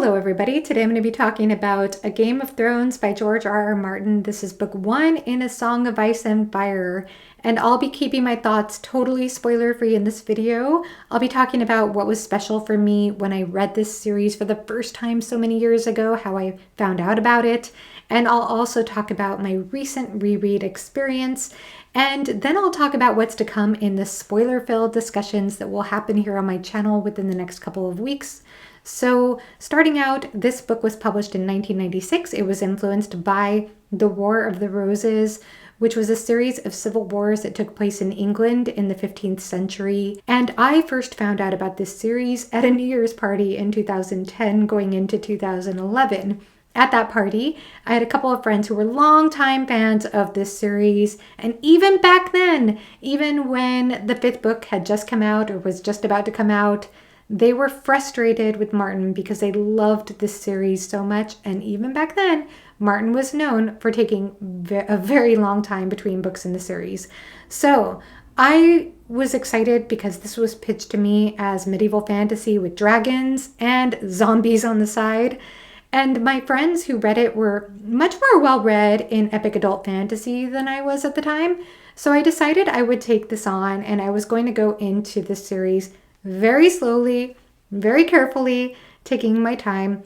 Hello everybody, today I'm going to be talking about A Game of Thrones by George R.R. Martin. This is book 1 in A Song of Ice and Fire, and I'll be keeping my thoughts totally spoiler-free in this video. I'll be talking about what was special for me when I read this series for the first time so many years ago, how I found out about it, and I'll also talk about my recent reread experience, and then I'll talk about what's to come in the spoiler-filled discussions that will happen here on my channel within the next couple of weeks. So starting out, this book was published in 1996. It was influenced by The War of the Roses, which was a series of civil wars that took place in England in the 15th century. And I first found out about this series at a New Year's party in 2010 going into 2011. At that party, I had a couple of friends who were longtime fans of this series, and even back then, even when the 5th book had just come out or was just about to come out, they were frustrated with Martin because they loved this series so much, and even back then, Martin was known for taking a very long time between books in the series. So I was excited because this was pitched to me as medieval fantasy with dragons and zombies on the side. And my friends who read it were much more well-read in epic adult fantasy than I was at the time. So I decided I would take this on, and I was going to go into this series very slowly, very carefully, taking my time.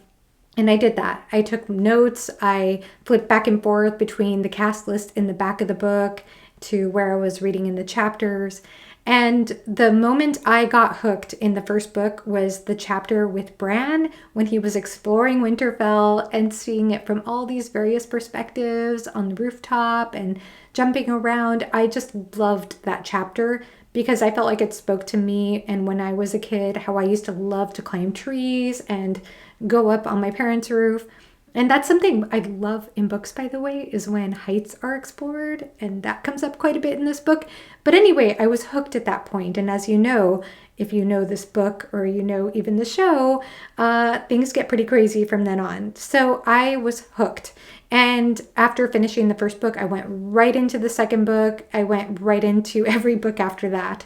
And I did that. I took notes. I flipped back and forth between the cast list in the back of the book to where I was reading in the chapters. And the moment I got hooked in the first book was the chapter with Bran when he was exploring Winterfell and seeing it from all these various perspectives on the rooftop and jumping around. I just loved that chapter because I felt like it spoke to me, and when I was a kid, how I used to love to climb trees and go up on my parents' roof. And that's something I love in books, by the way, is when heights are explored, and that comes up quite a bit in this book. But anyway, I was hooked at that point, and as you know, if you know this book or you know even the show, things get pretty crazy from then on. So I was hooked. And after finishing the first book, I went right into the second book. I went right into every book after that.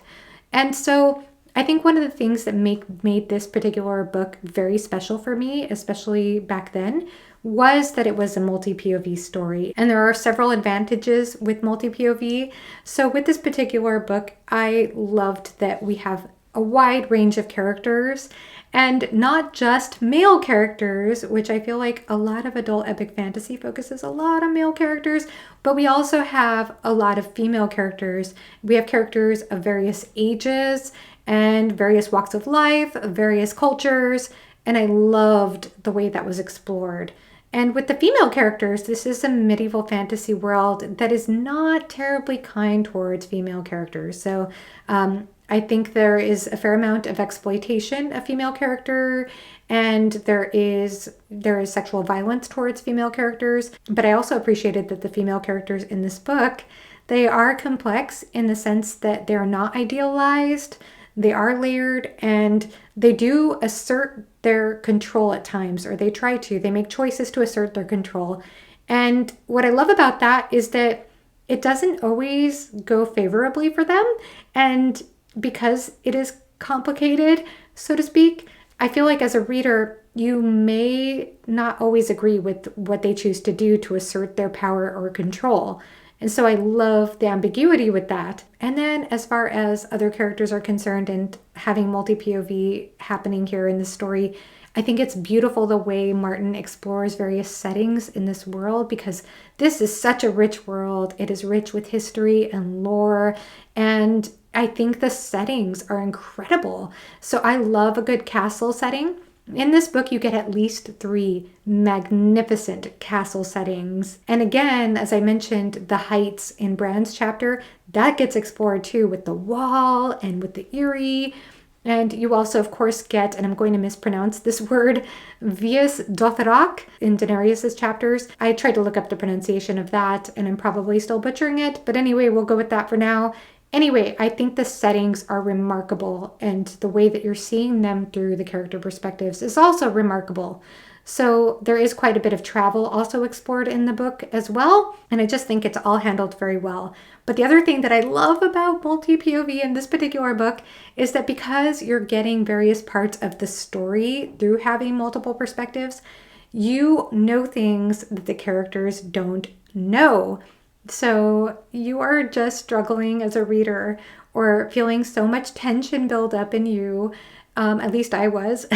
And so I think one of the things that made this particular book very special for me, especially back then, was that it was a multi-POV story. And there are several advantages with multi-POV. So with this particular book, I loved that we have a wide range of characters, and not just male characters, which I feel like a lot of adult epic fantasy focuses a lot on male characters, but we also have a lot of female characters. We have characters of various ages and various walks of life, various cultures, and I loved the way that was explored. And with the female characters, this is a medieval fantasy world that is not terribly kind towards female characters. So I think there is a fair amount of exploitation of female character, and there is sexual violence towards female characters. But I also appreciated that the female characters in this book, they are complex in the sense that they're not idealized. They are layered, and they do assert their control at times, or they try to. They make choices to assert their control. And what I love about that is that it doesn't always go favorably for them. And because it is complicated, so to speak, I feel like as a reader, you may not always agree with what they choose to do to assert their power or control. And so I love the ambiguity with that. And then as far as other characters are concerned and having multi-POV happening here in the story, I think it's beautiful the way Martin explores various settings in this world, because this is such a rich world. It is rich with history and lore, and I think the settings are incredible. So I love a good castle setting. In this book, you get at least 3 magnificent castle settings. And again, as I mentioned, the heights in Bran's chapter, that gets explored too with the wall and with the Eyrie. And you also, of course, get, and I'm going to mispronounce this word, Vias Dothrak in Daenerys' chapters. I tried to look up the pronunciation of that, and I'm probably still butchering it. But anyway, we'll go with that for now. Anyway, I think the settings are remarkable, and the way that you're seeing them through the character perspectives is also remarkable. So there is quite a bit of travel also explored in the book as well. And I just think it's all handled very well. But the other thing that I love about multi-POV in this particular book is that because you're getting various parts of the story through having multiple perspectives, you know things that the characters don't know. So you are just struggling as a reader or feeling so much tension build up in you. At least I was,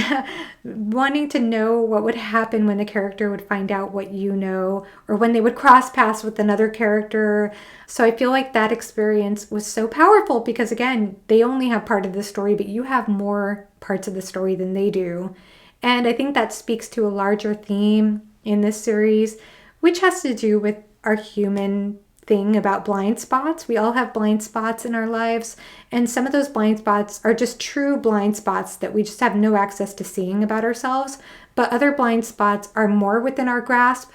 wanting to know what would happen when the character would find out what you know, or when they would cross paths with another character. So I feel like that experience was so powerful because, again, they only have part of the story, but you have more parts of the story than they do. And I think that speaks to a larger theme in this series, which has to do with our human thing about blind spots. We all have blind spots in our lives, and some of those blind spots are just true blind spots that we just have no access to seeing about ourselves, but other blind spots are more within our grasp.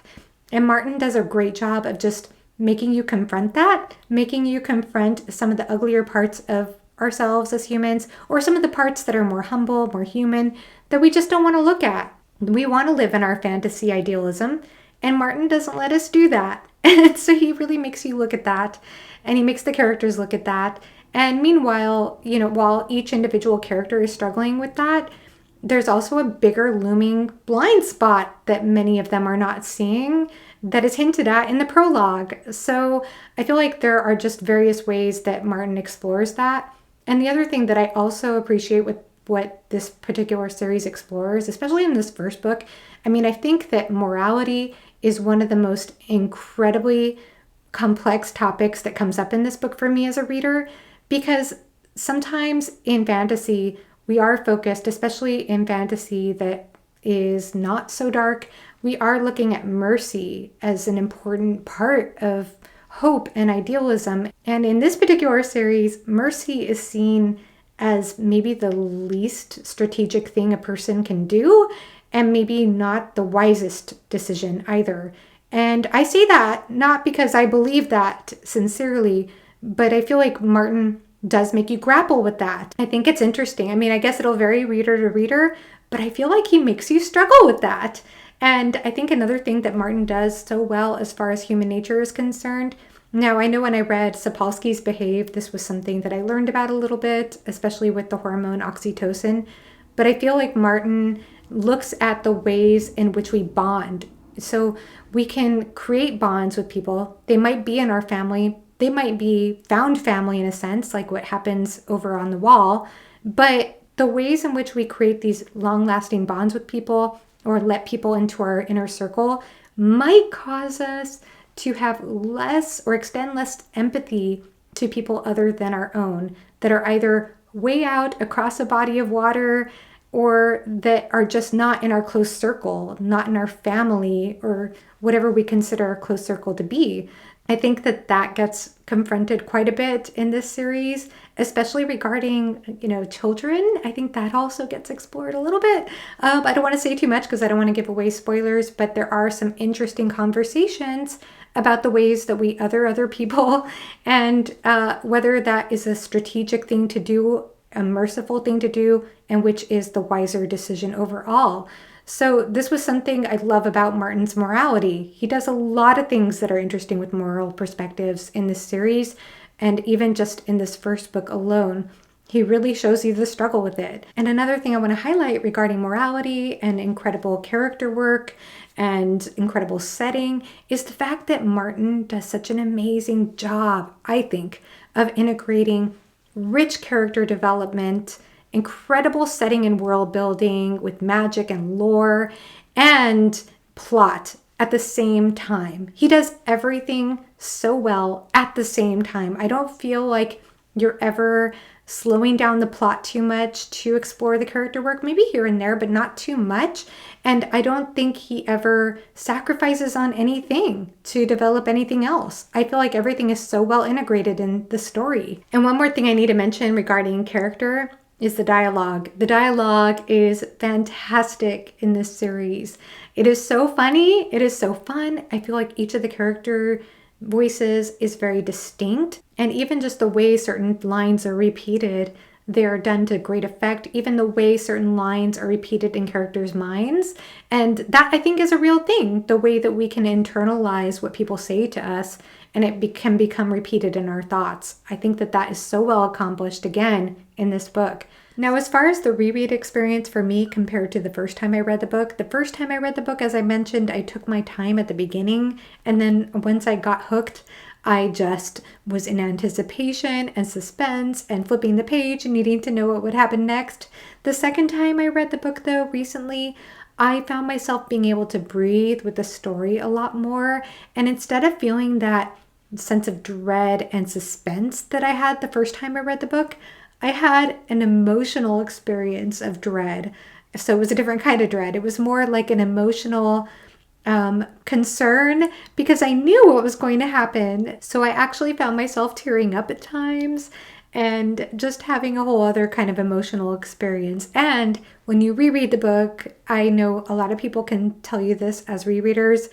And Martin does a great job of just making you confront that, making you confront some of the uglier parts of ourselves as humans, or some of the parts that are more humble, more human, that we just don't want to look at. We want to live in our fantasy idealism, and Martin doesn't let us do that. And so he really makes you look at that, and he makes the characters look at that. And meanwhile, while each individual character is struggling with that, there's also a bigger looming blind spot that many of them are not seeing that is hinted at in the prologue. So I feel like there are just various ways that Martin explores that. And the other thing that I also appreciate with what this particular series explores, especially in this first book, I think that morality is one of the most incredibly complex topics that comes up in this book for me as a reader, because sometimes in fantasy, we are focused, especially in fantasy that is not so dark, we are looking at mercy as an important part of hope and idealism. And in this particular series, mercy is seen as maybe the least strategic thing a person can do, and maybe not the wisest decision either. And I say that not because I believe that sincerely, but I feel like Martin does make you grapple with that. I think it's interesting. I guess it'll vary reader to reader, but I feel like he makes you struggle with that. And I think another thing that Martin does so well as far as human nature is concerned. Now, I know when I read Sapolsky's Behave, this was something that I learned about a little bit, especially with the hormone oxytocin. But I feel like Martin looks at the ways in which we bond. So we can create bonds with people. They might be in our family. They might be found family in a sense, like what happens over on the wall. But the ways in which we create these long-lasting bonds with people or let people into our inner circle might cause us to have less or extend less empathy to people other than our own, that are either way out across a body of water or that are just not in our close circle, not in our family, or whatever we consider our close circle to be. I think that gets confronted quite a bit in this series, especially regarding, children. I think that also gets explored a little bit. I don't want to say too much because I don't want to give away spoilers, but there are some interesting conversations about the ways that we other people and whether that is a strategic thing to do, a merciful thing to do, and which is the wiser decision overall. So this was something I love about Martin's morality. He does a lot of things that are interesting with moral perspectives in this series, and even just in this first book alone, he really shows you the struggle with it. And another thing I want to highlight regarding morality and incredible character work and incredible setting is the fact that Martin does such an amazing job, I think, of integrating rich character development, incredible setting and world building with magic and lore and plot at the same time. He does everything so well at the same time. I don't feel like you're ever slowing down the plot too much to explore the character work, maybe here and there, but not too much. And I don't think he ever sacrifices on anything to develop anything else. I feel like everything is so well integrated in the story. And one more thing I need to mention regarding character is the dialogue. The dialogue is fantastic in this series. It is so funny. It is so fun. I feel like each of the character voices is very distinct. And even just the way certain lines are repeated, they're done to great effect, even the way certain lines are repeated in characters' minds. And that, I think, is a real thing, the way that we can internalize what people say to us and it can become repeated in our thoughts. I think that that is so well accomplished, again, in this book. Now, as far as the reread experience for me compared to the first time I read the first time I read the book, as I mentioned, I took my time at the beginning. And then once I got hooked, I just was in anticipation and suspense and flipping the page and needing to know what would happen next. The second time I read the book, though, recently, I found myself being able to breathe with the story a lot more. And instead of feeling that sense of dread and suspense that I had the first time I read the book, I had an emotional experience of dread. So it was a different kind of dread. It was more like an emotional concern because I knew what was going to happen. So I actually found myself tearing up at times and just having a whole other kind of emotional experience. And when you reread the book, I know a lot of people can tell you this as rereaders,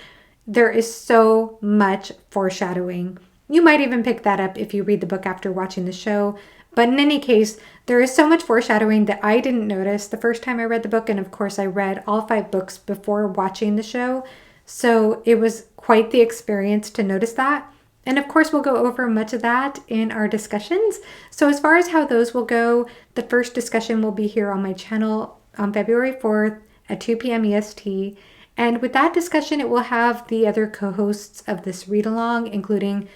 there is so much foreshadowing. You might even pick that up if you read the book after watching the show. But in any case, there is so much foreshadowing that I didn't notice the first time I read the book. And of course, I read all 5 books before watching the show. So it was quite the experience to notice that. And of course, we'll go over much of that in our discussions. So as far as how those will go, the first discussion will be here on my channel on February 4th at 2 p.m. EST. And with that discussion, it will have the other co-hosts of this read-along, including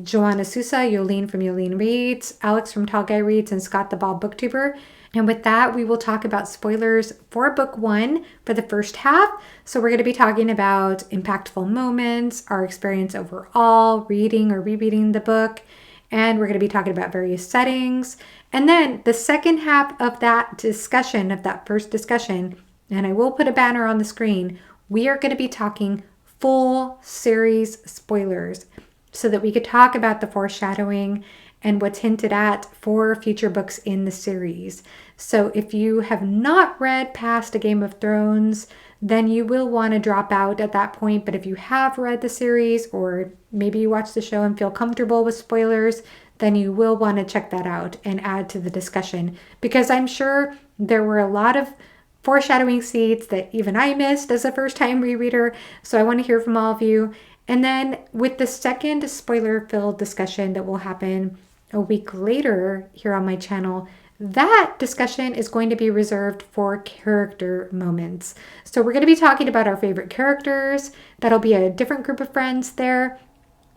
Joanna Sousa, Yolene from Yolene Reads, Alex from Tall Guy Reads, and Scott the Bald Booktuber. And with that, we will talk about spoilers for book 1 for the first half. So we're going to be talking about impactful moments, our experience overall, reading or rereading the book, and we're going to be talking about various settings. And then the second half of that discussion, of that first discussion, and I will put a banner on the screen, we are going to be talking full series spoilers so that we could talk about the foreshadowing and what's hinted at for future books in the series. So if you have not read past A Game of Thrones, then you will want to drop out at that point. But if you have read the series, or maybe you watch the show and feel comfortable with spoilers, then you will want to check that out and add to the discussion, because I'm sure there were a lot of foreshadowing seeds that even I missed as a first-time rereader. So I want to hear from all of you. And then with the second spoiler-filled discussion that will happen a week later here on my channel, that discussion is going to be reserved for character moments. So we're going to be talking about our favorite characters. That'll be a different group of friends there.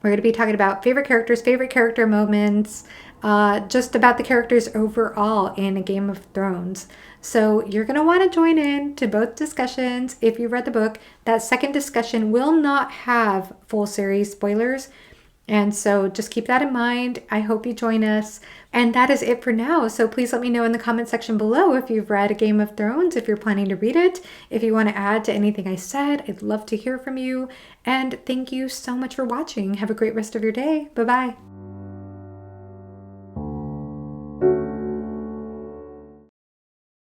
We're going to be talking about favorite characters, favorite character moments, just about the characters overall in A Game of Thrones. So you're going to want to join in to both discussions if you read the book. That second discussion will not have full series spoilers. And so just keep that in mind. I hope you join us. And that is it for now. So please let me know in the comment section below if you've read A Game of Thrones, if you're planning to read it, if you want to add to anything I said. I'd love to hear from you. And thank you so much for watching. Have a great rest of your day. Bye-bye.